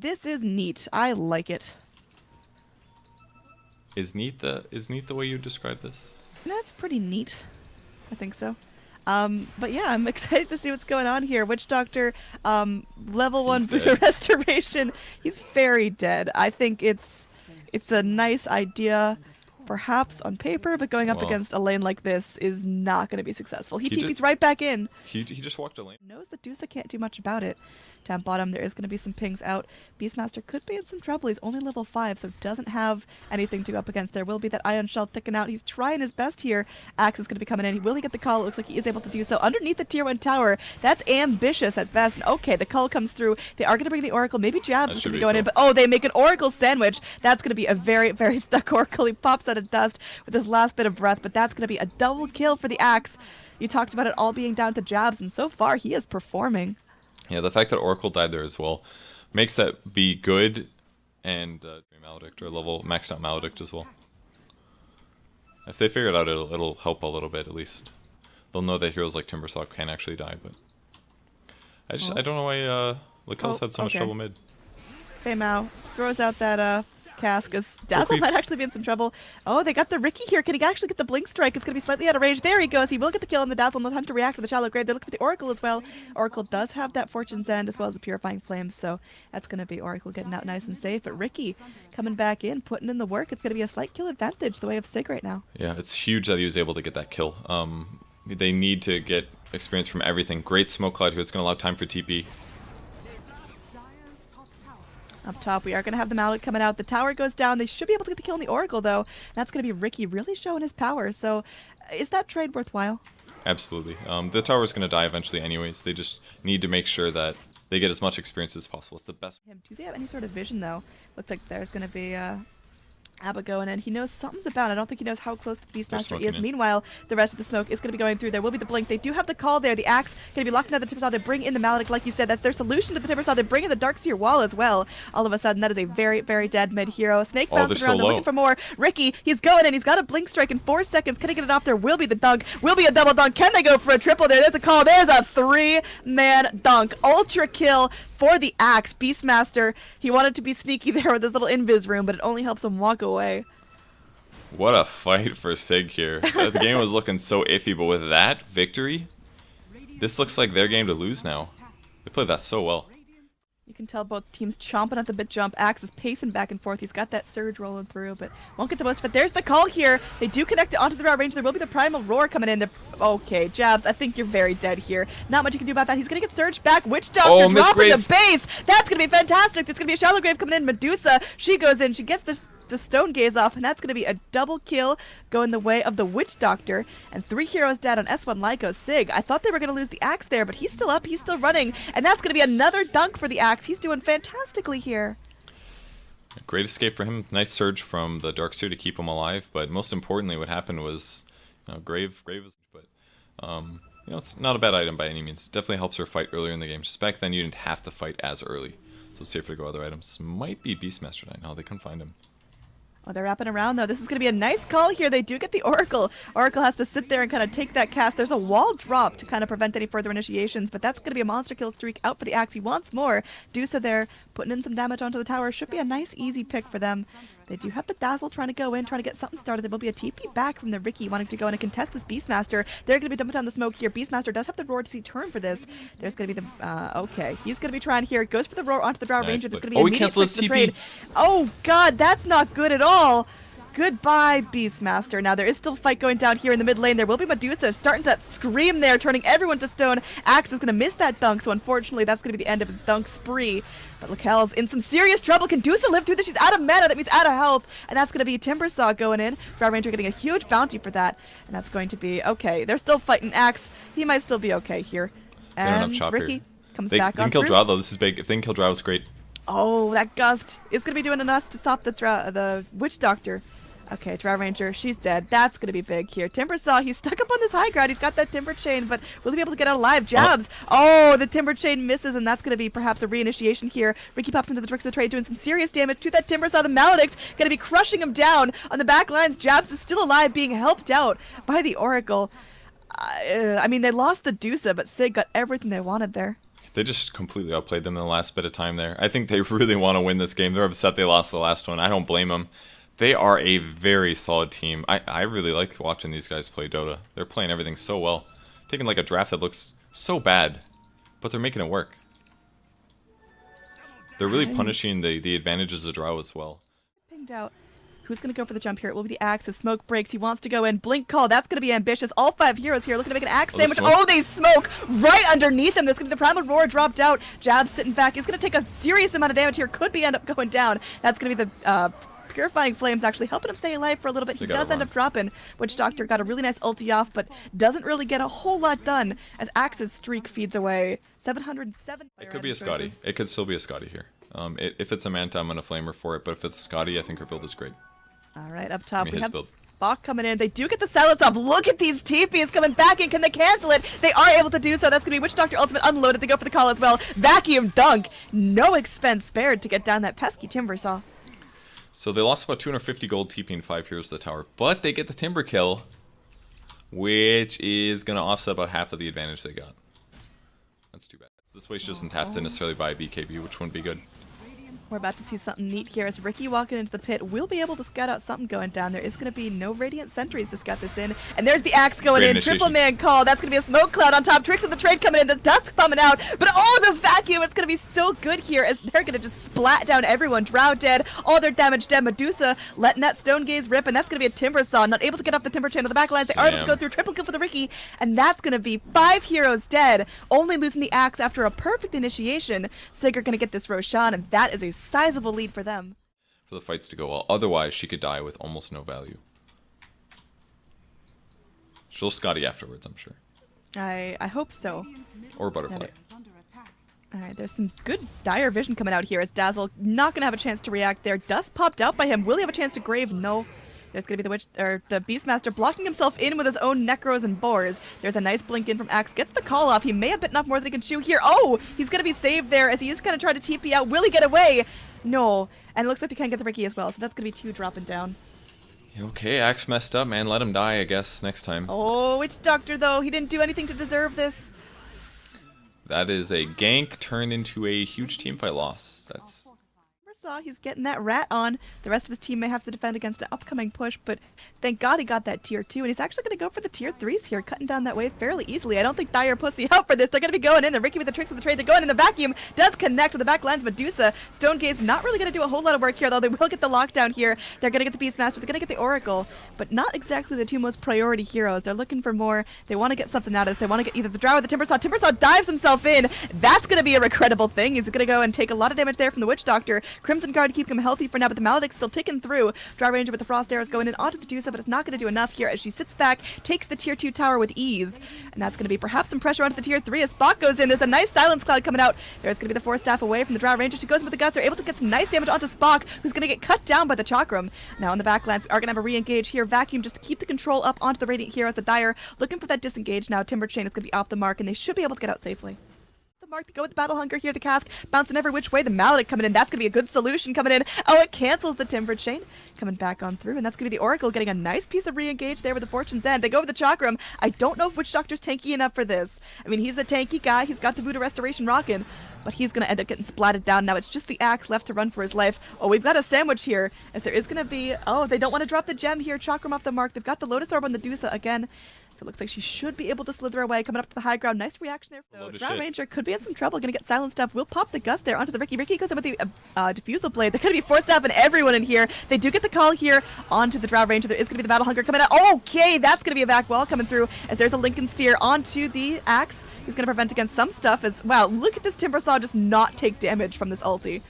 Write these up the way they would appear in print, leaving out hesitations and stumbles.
This is neat. I like it. Is neat the way you describe this? That's pretty neat. I think so. But yeah, I'm excited to see what's going on here. Witch Doctor, level 1 Buddha restoration. He's very dead. I think it's a nice idea, perhaps on paper, but going up against a lane like this is not going to be successful. He TP's right back in. He just walked a lane. Knows that Dusa can't do much about it. Down bottom, there is going to be some pings out. Beastmaster could be in some trouble. He's only level 5, so doesn't have anything to go up against. There will be that Ion Shell thicking out. He's trying his best here. Axe is going to be coming in. Will he get the call? It looks like he is able to do so. Underneath the tier 1 tower, that's ambitious at best. And okay, the call comes through. They are going to bring the Oracle. Maybe Jabz is going to be going in, but oh, they make an Oracle sandwich. That's going to be a very, very stuck Oracle. He pops out of dust with his last bit of breath, but that's going to be a double kill for the Axe. You talked about it all being down to Jabz, and so far he is performing. Yeah, the fact that Oracle died there as well makes that be good, and Maledict or level maxed out Maledict as well. If they figure it out, it'll help a little bit at least. They'll know that heroes like Timbersaw can actually die, but I don't know why LaKelz had so much trouble mid. SiG.FeiMao throws out that cask as Dazzle might actually be in some trouble. Oh, they got the Riki here. Can he actually get the Blink Strike? It's going to be slightly out of range. There he goes. He will get the kill on the Dazzle. No time to react with the Shallow Grave. They're looking for the Oracle as well. Oracle does have that Fortune's End as well as the Purifying Flames, so that's going to be Oracle getting out nice and safe. But Riki coming back in, putting in the work. It's going to be a slight kill advantage the way of SiG right now. Yeah, it's huge that he was able to get that kill. They need to get experience from everything. Great smoke cloud here. It's going to allow time for TP. Up top, we are going to have the Mallet coming out. The tower goes down. They should be able to get the kill on the Oracle, though. That's going to be Riki really showing his power. So is that trade worthwhile? Absolutely. The tower is going to die eventually anyways. They just need to make sure that they get as much experience as possible. It's the best. Do they have any sort of vision, though? Looks like there's going to be Abba going in. He knows something's about it. I don't think he knows how close the Beastmaster is. Meanwhile, the rest of the smoke is going to be going through. There will be the blink. They do have the call there. The Axe going to be locking out the Timbersaw. They bring in the Maledict, like you said. That's their solution to the Timbersaw. They bring in the Darkseer wall as well. All of a sudden, that is a very, very dead mid hero. Snake bouncing around. They're looking for more. Riki, he's going in. He's got a blink strike in 4 seconds. Can he get it off? There will be the dunk. Will be a double dunk. Can they go for a triple there? There's a call. There's a 3-man dunk. Ultra kill for the Axe. Beastmaster, he wanted to be sneaky there with his little invis room, but it only helps him walk away. What a fight for SiG here. The game was looking so iffy, but with that victory, this looks like their game to lose now. They played that so well. You can tell both teams chomping at the bit jump. Axe is pacing back and forth. He's got that surge rolling through, but won't get the most of it. There's the call here. They do connect it onto the route range. There will be the Primal Roar coming in. Okay, Jabz, I think you're very dead here. Not much you can do about that. He's going to get surged back. Witch Doctor dropping the base. That's going to be fantastic. It's going to be a Shallow Grave coming in. Medusa, she goes in. She gets the Stone Gaze off, and that's going to be a double kill going the way of the Witch Doctor. And 3 heroes dead on s1.Lykos. SiG, I thought they were going to lose the Axe there, but he's still up, he's still running, and that's going to be another dunk for the Axe. He's doing fantastically here. Great escape for him. Nice surge from the Darkseer to keep him alive, but most importantly what happened was, Grave was, but it's not a bad item by any means. It definitely helps her fight earlier in the game. Just back then you didn't have to fight as early, so it's safer to go other items. Might be Beastmaster Knight. No, they couldn't find him. Oh, they're wrapping around, though. This is going to be a nice call here. They do get the Oracle. Oracle has to sit there and kind of take that cast. There's a wall drop to kind of prevent any further initiations, but that's going to be a monster kill streak out for the Axe. He wants more. Dusa there, putting in some damage onto the tower. Should be a nice, easy pick for them. They do have the Dazzle trying to go in, trying to get something started. There will be a TP back from the Riki wanting to go in and contest this Beastmaster. They're going to be dumping down the smoke here. Beastmaster does have the Roar to see turn for this. There's going to be the... okay, he's going to be trying here. Goes for the Roar onto the Drow Ranger. There's going to be he cancels his TP. Trade. Oh, God, that's not good at all. Goodbye, Beastmaster. Now, there is still a fight going down here in the mid lane. There will be Medusa starting that scream there, turning everyone to stone. Axe is going to miss that dunk, so unfortunately, that's going to be the end of his dunk spree. But LaKelz in some serious trouble. Can Dusa live through this? She's out of mana. That means out of health. And that's going to be Timbersaw going in. Drow Ranger getting a huge bounty for that. And that's going to be okay. They're still fighting Axe. He might still be okay here. And Riki comes back on through. They can kill Drow, though. This is big. If they can kill Drow, it's great. Oh, that gust is going to be doing enough to stop the Witch Doctor. Okay, Drow Ranger, she's dead. That's going to be big here. Timbersaw, he's stuck up on this high ground. He's got that Timber Chain, but will he be able to get out alive? Jabz! Oh, the Timber Chain misses, and that's going to be perhaps a reinitiation here. Riki pops into the tricks of the trade, doing some serious damage to that Timbersaw. The Maledict going to be crushing him down on the back lines. Jabz is still alive, being helped out by the Oracle. I mean, they lost the Dusa, but SiG got everything they wanted there. They just completely outplayed them in the last bit of time there. I think they really want to win this game. They're upset they lost the last one. I don't blame them. They are a very solid team. I really like watching these guys play Dota. They're playing everything so well. Taking like a draft that looks so bad, but they're making it work. They're really punishing the advantages of draw as well. Pinged out. Who's going to go for the jump here? It will be the Axe. His smoke breaks. He wants to go in. Blink call. That's going to be ambitious. All 5 heroes here looking to make an Axe sandwich. Oh, they smoke right underneath him. There's going to be the Primal Roar dropped out. Jabz sitting back. He's going to take a serious amount of damage here. Could be end up going down. That's going to be the Purifying Flames actually helping him stay alive for a little bit. He does end up dropping. Witch Doctor got a really nice ulti off, but doesn't really get a whole lot done as Axe's streak feeds away. 707. It could be a Scotty. It could still be a Scotty here. If it's a Manta, I'm going to flame her for it, but if it's a Scotty, I think her build is great. All right, up top, we have SiG.Spok coming in. They do get the silence off. Look at these TPs coming back in. Can they cancel it? They are able to do so. That's going to be Witch Doctor Ultimate unloaded. They go for the call as well. Vacuum dunk. No expense spared to get down that pesky Timber Saw. So they lost about 250 gold TPing 5 heroes to the tower, but they get the Timber kill, which is going to offset about half of the advantage they got. That's too bad. So this way she doesn't have to necessarily buy a BKB, which wouldn't be good. We're about to see something neat here as Ricky walking into the pit will be able to scout out something going down. There is going to be no Radiant Sentries to scout this in. And there's the Axe going in. Triple man call. That's going to be a smoke cloud on top. Tricks of the trade coming in. The dusk coming out. But oh, the vacuum. It's going to be so good here as they're going to just splat down everyone. Drow dead. All their damage dead. Medusa letting that Stone Gaze rip. And that's going to be a Timber Saw. Not able to get off the Timber Chain of the backlines. They are able to go through. Triple kill for the Ricky. And that's going to be 5 heroes dead. Only losing the Axe after a perfect initiation. SiG are going to get this Roshan. And that is a sizable lead for them. For the fights to go well. Otherwise, she could die with almost no value. She'll Scotty afterwards, I'm sure. I hope so. Or Butterfly. Alright, there's some good dire vision coming out here as Dazzle not going to have a chance to react there. Dust popped out by him. Will he have a chance to grave? No. There's going to be the Beastmaster blocking himself in with his own Necros and Boars. There's a nice blink in from Axe. Gets the call off. He may have bitten off more than he can chew here. Oh, he's going to be saved there as he is going to try to TP out. Will he get away? No. And it looks like they can't get the Ricky as well, so that's going to be 2 dropping down. Okay, Axe messed up, man. Let him die, I guess, next time. Oh, Witch Doctor, though. He didn't do anything to deserve this. That is a gank turned into a huge teamfight loss. That's... He's getting that rat on. The rest of his team may have to defend against an upcoming push, but thank God he got that tier 2, and he's actually going to go for the tier 3s here, cutting down that wave fairly easily. I don't think Dire pussy out for this. They're going to be going in. The Ricky with the tricks of the trade. They're going in. The vacuum does connect with the back lines. Medusa, Stone Gaze not really going to do a whole lot of work here, though. They will get the lockdown here. They're going to get the Beastmaster. They're going to get the Oracle, but not exactly the 2 most priority heroes. They're looking for more. They want to get something out of this. They want to get either the Drow or the Timber Saw. Timber Saw dives himself in. That's going to be a regrettable thing. He's going to go and take a lot of damage there from the Witch Doctor. Crimson Guard to keep him healthy for now, but the Maledict's still ticking through. Drow Ranger with the Frost Arrows going in onto the Medusa, but it's not going to do enough here as she sits back, takes the tier 2 tower with ease, and that's going to be perhaps some pressure onto the tier 3 as SiG.Spok goes in. There's a nice Silence Cloud coming out. There's going to be the Force Staff away from the Drow Ranger. She goes in with the Guts. They're able to get some nice damage onto SiG.Spok, who's going to get cut down by the Chakram. Now on the backlands, we are going to have a re-engage here. Vacuum just to keep the control up onto the Radiant Heroes. The Dire looking for that disengage now. Timber Chain is going to be off the mark, and they should be able to get out safely. Mark, they go with the Battle Hunger here, the cask bouncing every which way, the Maledict coming in, that's going to be a good solution coming in. Oh, it cancels the Timber Chain, coming back on through, and that's going to be the Oracle getting a nice piece of re-engage there with the Fortune's End. They go with the Chakram. I don't know if Witch Doctor's tanky enough for this. I mean, he's a tanky guy, he's got the Voodoo Restoration rocking, but he's going to end up getting splatted down. Now it's just the Axe left to run for his life. Oh, we've got a sandwich here, as there is going to be, oh, they don't want to drop the gem here, Chakram off the mark. They've got the Lotus Orb on the Medusa again. So it looks like she should be able to slither away, coming up to the high ground. Nice reaction there. So Drow Ranger could be in some trouble, going to get silenced up. We'll pop the Gust there onto the Ricky. Ricky goes in with the Diffusal Blade. They're going to be forced out and everyone in here. They do get the call here onto the Drow Ranger. There is going to be the Battle Hunger coming out. Okay, that's going to be a back wall coming through as there's a Lincoln Sphere onto the Axe. He's going to prevent against some stuff as, wow, look at this Timber Saw just not take damage from this ulti.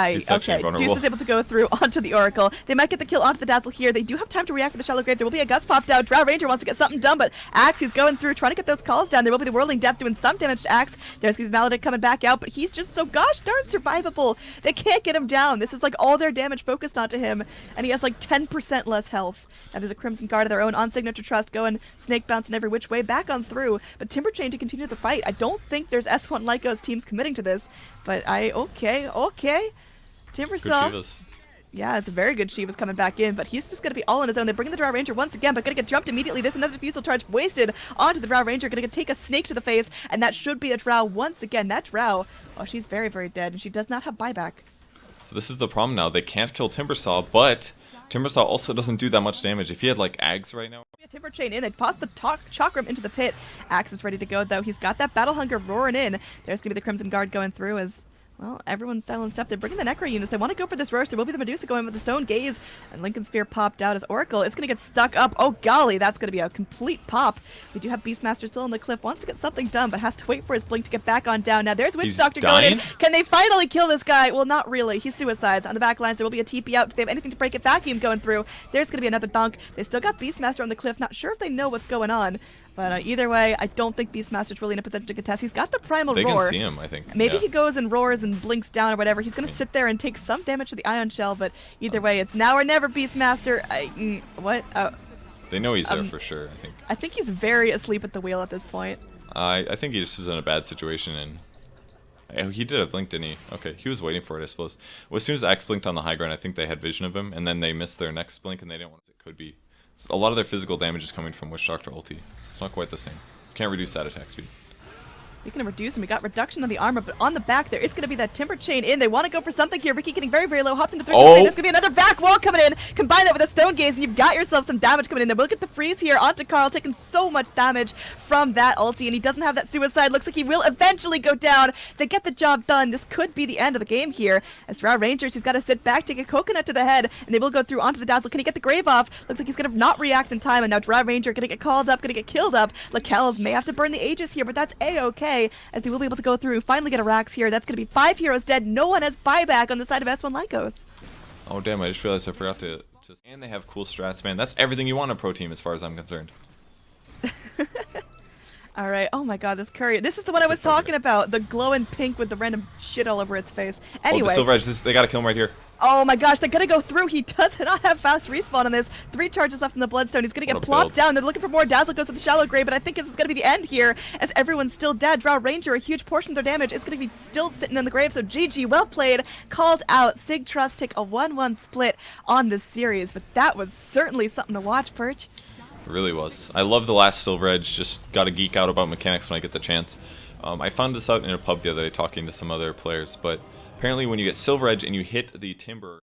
Okay, Deuce is able to go through onto the Oracle. They might get the kill onto the Dazzle here. They do have time to react with the Shallow Grave. There will be a Gust popped out. Drow Ranger wants to get something done, but Axe, he's going through, trying to get those calls down. There will be the Whirling Death doing some damage to Axe. There's going to be Maledict coming back out, but he's just so gosh darn survivable. They can't get him down. This is like all their damage focused onto him, and he has like 10% less health. Now there's a Crimson Guard of their own on Signature Trust going snake bouncing every which way back on through, but Timber Chain to continue the fight. I don't think there's S1.Lykos teams committing to this, but okay. Timber Saw. Yeah, it's a very good Shiva's coming back in, but he's just going to be all on his own. They're bringing the Drow Ranger once again, but going to get jumped immediately. There's another Defusal Charge wasted onto the Drow Ranger. Going to take a snake to the face, and that should be a Drow once again. That Drow, oh, she's very, very dead, and she does not have buyback. So this is the problem now. They can't kill Timbersaw, but Timbersaw also doesn't do that much damage. If he had, like, Ags right now... Timber Chain in. They toss the Chakram into the pit. Axe is ready to go, though. He's got that Battle Hunger roaring in. There's going to be the Crimson Guard going through as... Well, everyone's silenced up. They're bringing the Necro units. They want to go for this Roche. There will be the Medusa going with the Stone Gaze. And Lincoln Sphere popped out as Oracle is going to get stuck up. Oh, golly, that's going to be a complete pop. We do have Beastmaster still on the cliff. Wants to get something done, but has to wait for his blink to get back on down. Now, there's Witch Doctor going in. Can they finally kill this guy? Well, not really. He suicides. On the back lines, there will be a TP out. If they have anything to break it, Vacuum going through. There's going to be another dunk. They still got Beastmaster on the cliff. Not sure if they know what's going on. But either way, I don't think Beastmaster's really in a position to contest. He's got the Primal Roar. They can see him, I think. Maybe he goes and roars and blinks down or whatever. He's going to sit there and take some damage to the Ion Shell, but either way, it's now or never, Beastmaster. What? They know he's there for sure, I think. I think he's very asleep at the wheel at this point. I think he just was in a bad situation, and he did a blink, didn't he? Okay, he was waiting for it, I suppose. Well, as soon as X blinked on the high ground, I think they had vision of him, and then they missed their next blink, and they didn't want it could be. A lot of their physical damage is coming from Witch Doctor ulti. So it's not quite the same. You can't reduce that attack speed. Speaking of reducing, we got reduction on the armor, but on the back there is going to be that Timber Chain in. They want to go for something here. Ricky getting very, very low, hops into 3. There's going to be another back wall coming in. Combine that with a Stone Gaze, and you've got yourself some damage coming in there. We'll get the freeze here onto Karl, taking so much damage from that ulti, and he doesn't have that suicide. Looks like he will eventually go down. They get the job done. This could be the end of the game here. As Drow Rangers, he's got to sit back, take a coconut to the head, and they will go through onto the Dazzle. Can he get the Grave off? Looks like he's going to not react in time, and now Drow Ranger going to get called up, going to get killed up. LaKelz may have to burn the Aegis here, but that's A-okay, as they will be able to go through, finally get a Rax here. That's going to be 5 heroes dead. No one has buyback on the side of s1.Lykos. Oh, damn, I just realized I forgot to... And they have cool strats, man. That's everything you want in a pro team as far as I'm concerned. All right. Oh, my God, this Courier. This is the one I was talking about. The glowing pink with the random shit all over its face. Anyway. Oh, the Silver Edge. They got to kill him right here. Oh my gosh, they're gonna go through. He does not have fast respawn on this. 3 charges left in the Bloodstone. He's gonna get plopped down. They're looking for more. Dazzle goes with the Shallow Grave, but I think this is gonna be the end here as everyone's still dead. Drow Ranger, a huge portion of their damage is gonna be still sitting in the grave, so GG, well played, called out. SiG Trust take a 1-1 split on this series, but that was certainly something to watch, Perch. It really was. I love the last Silver Edge. Just gotta geek out about mechanics when I get the chance. I found this out in a pub the other day talking to some other players, but apparently when you get Silver Edge and you hit the Timber